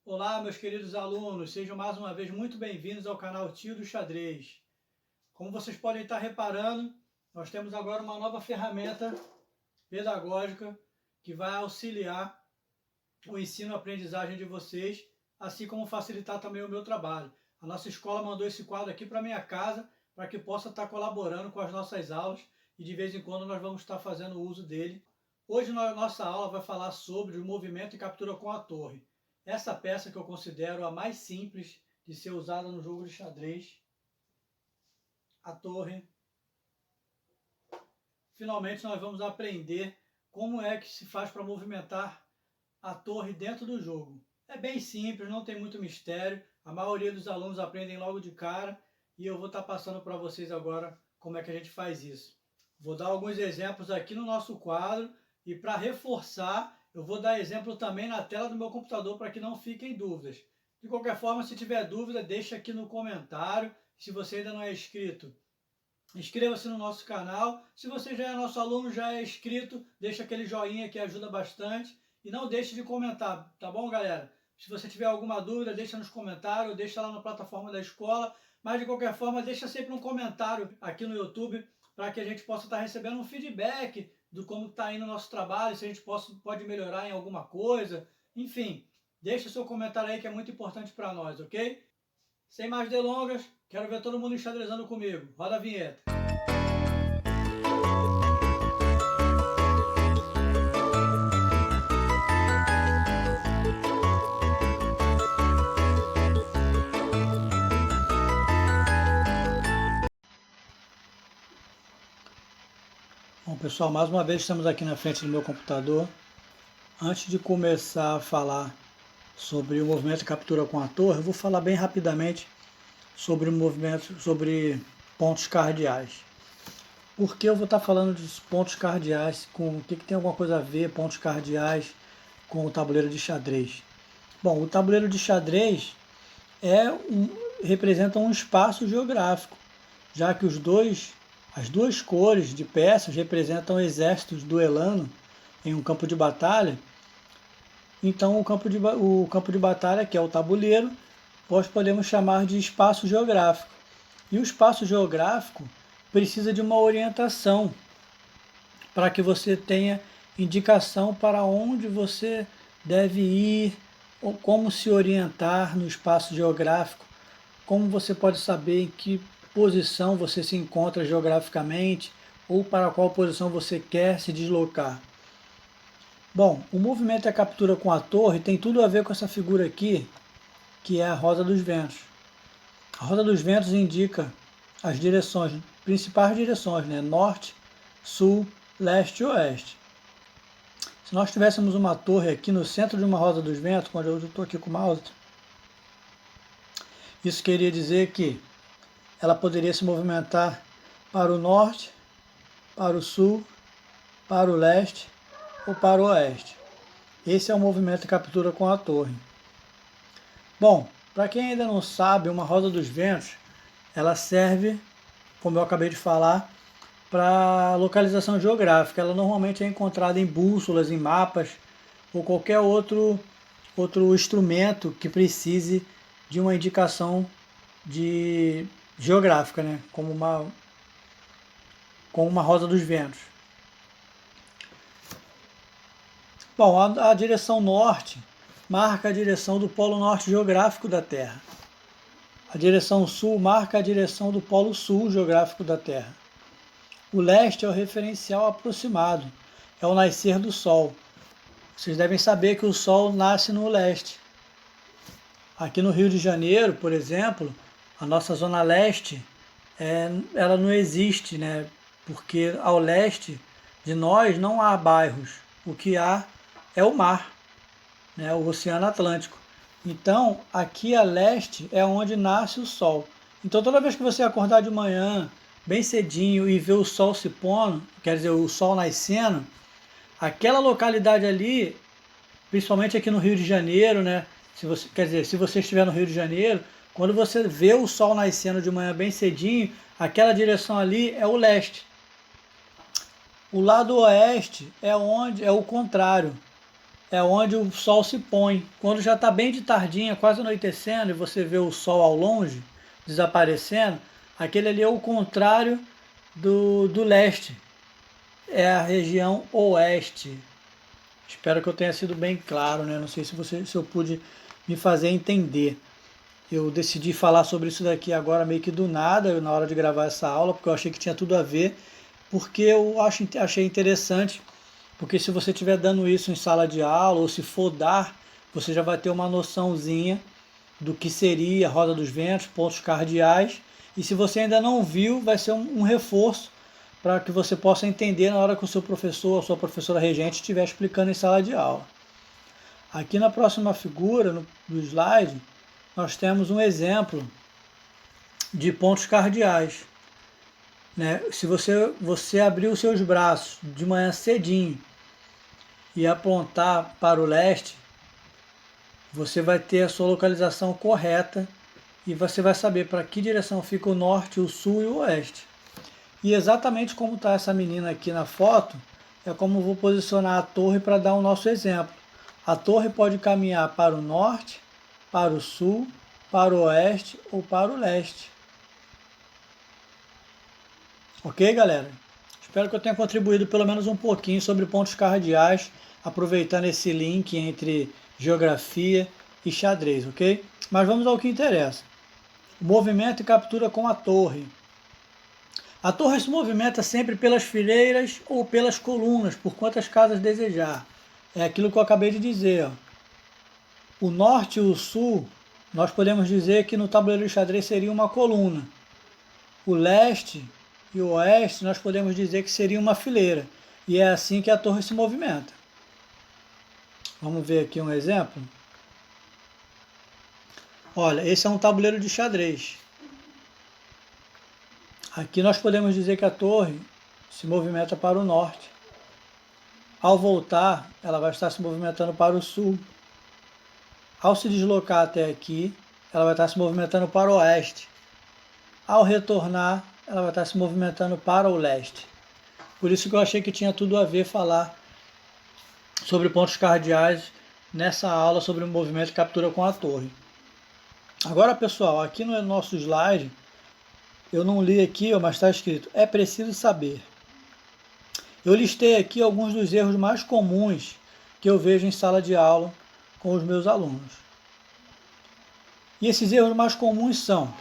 Olá, meus queridos alunos, sejam mais uma vez muito bem-vindos ao canal Tio do Xadrez. Como vocês podem estar reparando, nós temos agora uma nova ferramenta pedagógica que vai auxiliar o ensino-aprendizagem de vocês, assim como facilitar também o meu trabalho. A nossa escola mandou esse quadro aqui para minha casa, para que possa estar colaborando com as nossas aulas e de vez em quando nós vamos estar fazendo uso dele. Hoje a nossa aula vai falar sobre o movimento e captura com a torre. Essa peça que eu considero a mais simples de ser usada no jogo de xadrez, a torre. Finalmente nós vamos aprender como é que se faz para movimentar a torre dentro do jogo. É bem simples, não tem muito mistério, a maioria dos alunos aprendem logo de cara e eu vou estar passando para vocês agora como é que a gente faz isso. Vou dar alguns exemplos aqui no nosso quadro e para reforçar, eu vou dar exemplo também na tela do meu computador para que não fiquem dúvidas. De qualquer forma, se tiver dúvida, deixa aqui no comentário. Se você ainda não é inscrito, inscreva-se no nosso canal. Se você já é nosso aluno, já é inscrito, deixa aquele joinha que ajuda bastante. E não deixe de comentar, tá bom, galera? Se você tiver alguma dúvida, deixa nos comentários, deixa lá na plataforma da escola. Mas, de qualquer forma, deixa sempre um comentário aqui no YouTube para que a gente possa estar recebendo um feedback do como está indo o nosse trabalho, se a gente pode melhorar em alguma coisa. Enfim, deixa o seu comentário aí que é muito importante para nós, ok? Sem mais delongas, quero ver todo mundo enxadrezando comigo. Roda a vinheta. Bom, pessoal, mais uma vez estamos aqui na frente do meu computador. Antes de começar a falar sobre o movimento de captura com a torre, eu vou falar bem rapidamente sobre o movimento, sobre pontos cardeais. Por que eu vou estar falando dos pontos cardeais, com o que tem alguma coisa a ver, pontos cardeais, com o tabuleiro de xadrez? Bom, o tabuleiro de xadrez representa um espaço geográfico, já que as duas cores de peças representam exércitos duelando em um campo de batalha. Então o campo de batalha, que é o tabuleiro, nós podemos chamar de espaço geográfico. E o espaço geográfico precisa de uma orientação para que você tenha indicação para onde você deve ir, ou como se orientar no espaço geográfico, como você pode saber em que posição você se encontra geograficamente ou para qual posição você quer se deslocar. Bom, o movimento e a captura com a torre tem tudo a ver com essa figura aqui, que é a roda dos ventos. A roda dos ventos indica as direções, principais direções, né? Norte, sul, leste e oeste. Se nós tivéssemos uma torre aqui no centro de uma roda dos ventos, quando eu estou aqui com o mouse, isso queria dizer que ela poderia se movimentar para o norte, para o sul, para o leste ou para o oeste. Esse é o movimento de captura com a torre. Bom, para quem ainda não sabe, uma roda dos ventos, ela serve, como eu acabei de falar, para localização geográfica. Ela normalmente é encontrada em bússolas, em mapas ou qualquer outro instrumento que precise de uma indicação geográfica, né? como uma roda dos ventos. Bom, a direção norte marca a direção do polo norte geográfico da Terra. A direção sul marca a direção do polo sul geográfico da Terra. O leste é o referencial aproximado, é o nascer do Sol. Vocês devem saber que o Sol nasce no leste. Aqui no Rio de Janeiro, por exemplo, a nossa zona leste, ela não existe, né? Porque ao leste de nós não há bairros. O que há é o mar, né? O Oceano Atlântico. Então, aqui a leste é onde nasce o Sol. Então, toda vez que você acordar de manhã, bem cedinho, e ver o Sol se pondo, quer dizer, o Sol nascendo, aquela localidade ali, principalmente aqui no Rio de Janeiro, né? Se você estiver no Rio de Janeiro, quando você vê o Sol nascendo de manhã bem cedinho, aquela direção ali é o leste. O lado oeste é o contrário. é onde o sol se põe. Quando já está bem de tardinha, quase anoitecendo, e você vê o sol ao longe, desaparecendo, aquele ali é o contrário do leste. É a região oeste. Espero que eu tenha sido bem claro, né? Não sei se eu pude me fazer entender. Eu decidi falar sobre isso daqui agora meio que do nada, na hora de gravar essa aula, porque eu achei que tinha tudo a ver, porque eu achei interessante, porque se você estiver dando isso em sala de aula, ou se for dar, você já vai ter uma noçãozinha do que seria a roda dos ventos, pontos cardeais, e se você ainda não viu, vai ser um reforço para que você possa entender na hora que o seu professor ou sua professora regente estiver explicando em sala de aula. Aqui na próxima figura, no slide, nós temos um exemplo de pontos cardeais. Né? Se você abrir os seus braços de manhã cedinho e apontar para o leste, você vai ter a sua localização correta e você vai saber para que direção fica o norte, o sul e o oeste. E exatamente como está essa menina aqui na foto, é como eu vou posicionar a torre para dar o nosso exemplo. A torre pode caminhar para o norte, para o sul, para o oeste ou para o leste. Ok, galera? Espero que eu tenha contribuído pelo menos um pouquinho sobre pontos cardeais, aproveitando esse link entre geografia e xadrez, ok? Mas vamos ao que interessa. O movimento e captura com a torre. A torre se movimenta sempre pelas fileiras ou pelas colunas, por quantas casas desejar. É aquilo que eu acabei de dizer. Ó. O norte e o sul, nós podemos dizer que no tabuleiro de xadrez seria uma coluna. O leste e o oeste, nós podemos dizer que seria uma fileira. E é assim que a torre se movimenta. Vamos ver aqui um exemplo. Olha, esse é um tabuleiro de xadrez. Aqui nós podemos dizer que a torre se movimenta para o norte. Ao voltar, ela vai estar se movimentando para o sul. Ao se deslocar até aqui, ela vai estar se movimentando para o oeste. Ao retornar, ela vai estar se movimentando para o leste. Por isso que eu achei que tinha tudo a ver falar sobre pontos cardeais nessa aula sobre o movimento e captura com a torre. Agora, pessoal, aqui no nosso slide, eu não li aqui, mas está escrito, é preciso saber. Eu listei aqui alguns dos erros mais comuns que eu vejo em sala de aula com os meus alunos. E esses erros mais comuns são: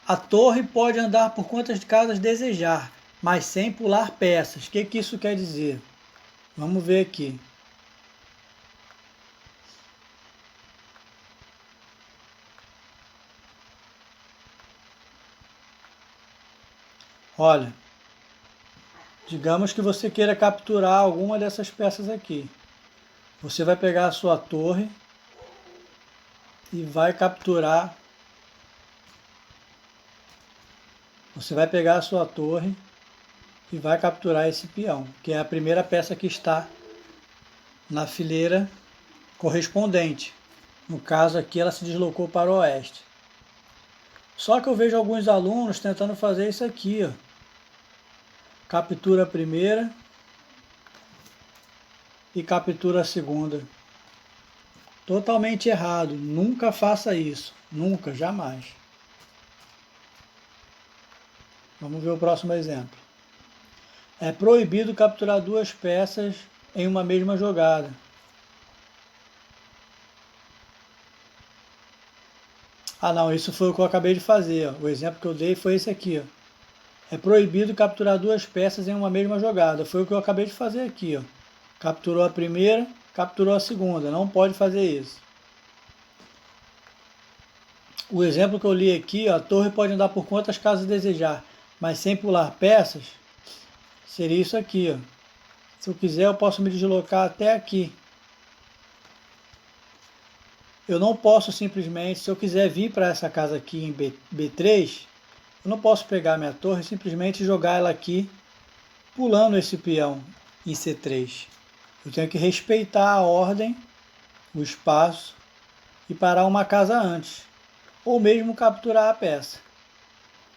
a torre pode andar por quantas casas desejar, mas sem pular peças. O que isso quer dizer? Vamos ver aqui. Olha, digamos que você queira capturar alguma dessas peças aqui. Você vai pegar a sua torre e vai capturar. Você vai pegar a sua torre e vai capturar esse peão, que é a primeira peça que está na fileira correspondente. No caso aqui, ela se deslocou para o oeste. Só que eu vejo alguns alunos tentando fazer isso aqui, ó. Captura a primeira e captura a segunda. Totalmente errado. Nunca faça isso. Nunca, jamais. Vamos ver o próximo exemplo. É proibido capturar duas peças em uma mesma jogada. Ah não, isso foi o que eu acabei de fazer. Ó. O exemplo que eu dei foi esse aqui. Ó. É proibido capturar duas peças em uma mesma jogada. Foi o que eu acabei de fazer aqui. Ó. Capturou a primeira, capturou a segunda. Não pode fazer isso. O exemplo que eu li aqui, ó, a torre pode andar por quantas casas desejar, mas sem pular peças, seria isso aqui. Ó. Se eu quiser, eu posso me deslocar até aqui. Eu não posso simplesmente, se eu quiser vir para essa casa aqui em B3, eu não posso pegar minha torre e simplesmente jogar ela aqui, pulando esse peão em C3. Eu tenho que respeitar a ordem, o espaço e parar uma casa antes. Ou mesmo capturar a peça.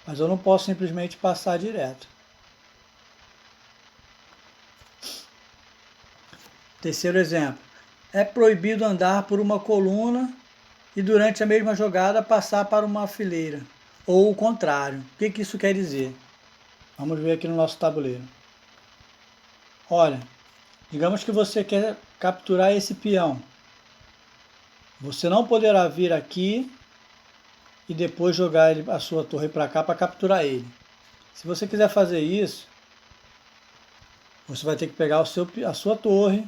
Mas eu não posso simplesmente passar direto. Terceiro exemplo. É proibido andar por uma coluna e durante a mesma jogada passar para uma fileira. Ou o contrário. O que isso quer dizer? Vamos ver aqui no nosso tabuleiro. Olha, digamos que você quer capturar esse peão. Você não poderá vir aqui e depois jogar a sua torre para cá para capturar ele. Se você quiser fazer isso, você vai ter que pegar a sua torre,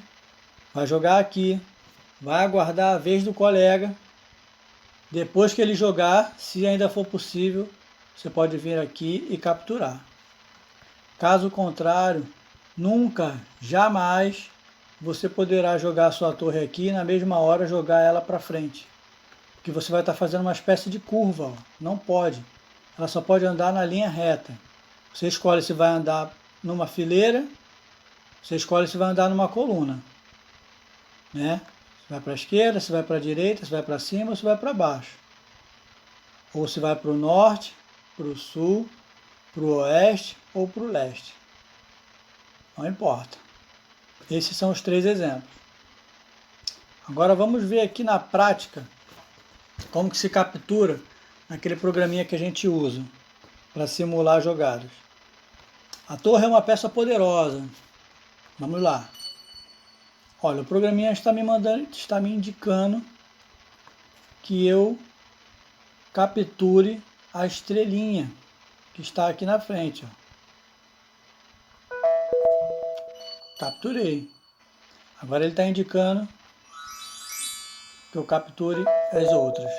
vai jogar aqui, vai aguardar a vez do colega. Depois que ele jogar, se ainda for possível, você pode vir aqui e capturar. Caso contrário, nunca, jamais, você poderá jogar a sua torre aqui e na mesma hora jogar ela para frente. Porque você vai estar fazendo uma espécie de curva, ó. Não pode. Ela só pode andar na linha reta. Você escolhe se vai andar numa fileira, você escolhe se vai andar numa coluna. Né? Se vai para a esquerda, se vai para a direita, se vai para cima ou se vai para baixo. Ou se vai para o norte, para o sul, para o oeste ou para o leste. Não importa. Esses são os 3 exemplos. Agora vamos ver aqui na prática como que se captura naquele programinha que a gente usa para simular jogadas. A torre é uma peça poderosa. Vamos lá. Olha, o programinha está me indicando que eu capture a estrelinha que está aqui na frente. Ó. Capturei. Agora ele está indicando que eu capture as outras.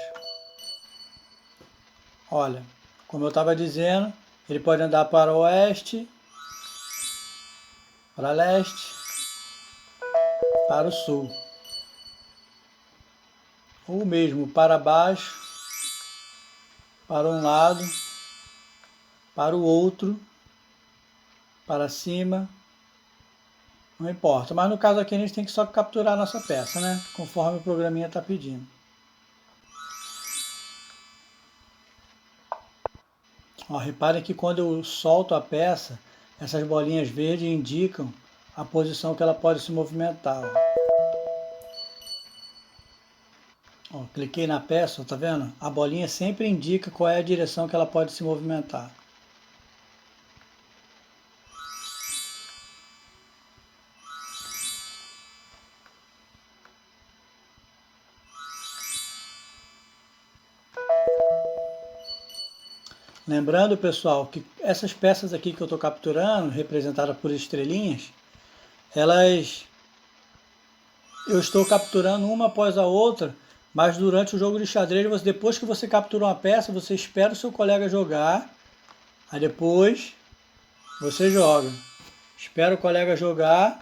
Olha, como eu estava dizendo, ele pode andar para o oeste, para leste, para o sul. Ou mesmo para baixo, para um lado, para o outro, para cima. Não importa, mas no caso aqui a gente tem que só capturar a nossa peça, né? Conforme o programinha está pedindo. Ó, reparem que quando eu solto a peça, essas bolinhas verdes indicam a posição que ela pode se movimentar. Ó, cliquei na peça, tá vendo? A bolinha sempre indica qual é a direção que ela pode se movimentar. Lembrando, pessoal, que essas peças aqui que eu estou capturando, representadas por estrelinhas, eu estou capturando uma após a outra, mas durante o jogo de xadrez, depois que você captura uma peça, você espera o seu colega jogar, aí depois você joga. Espera o colega jogar,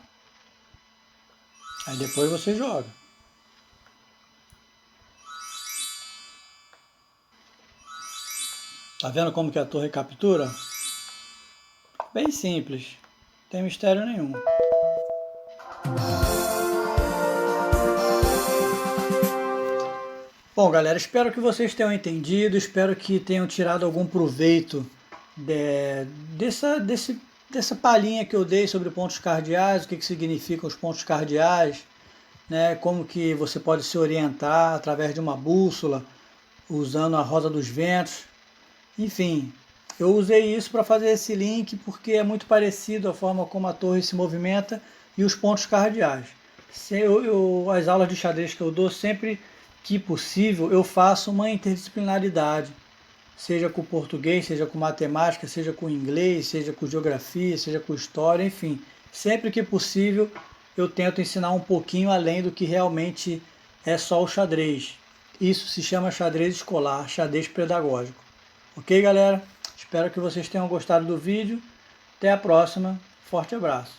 aí depois você joga. Tá vendo como que a torre captura? Bem simples, não tem mistério nenhum. Bom, galera, espero que vocês tenham entendido, espero que tenham tirado algum proveito dessa palhinha que eu dei sobre pontos cardeais, o que significam os pontos cardeais, né, como que você pode se orientar através de uma bússola, usando a roda dos ventos. Enfim, eu usei isso para fazer esse link porque é muito parecido a forma como a torre se movimenta e os pontos cardeais. As aulas de xadrez que eu dou, sempre que possível, eu faço uma interdisciplinaridade, seja com português, seja com matemática, seja com inglês, seja com geografia, seja com história, enfim. Sempre que possível, eu tento ensinar um pouquinho além do que realmente é só o xadrez. Isso se chama xadrez escolar, xadrez pedagógico. Ok, galera? Espero que vocês tenham gostado do vídeo. Até a próxima. Forte abraço.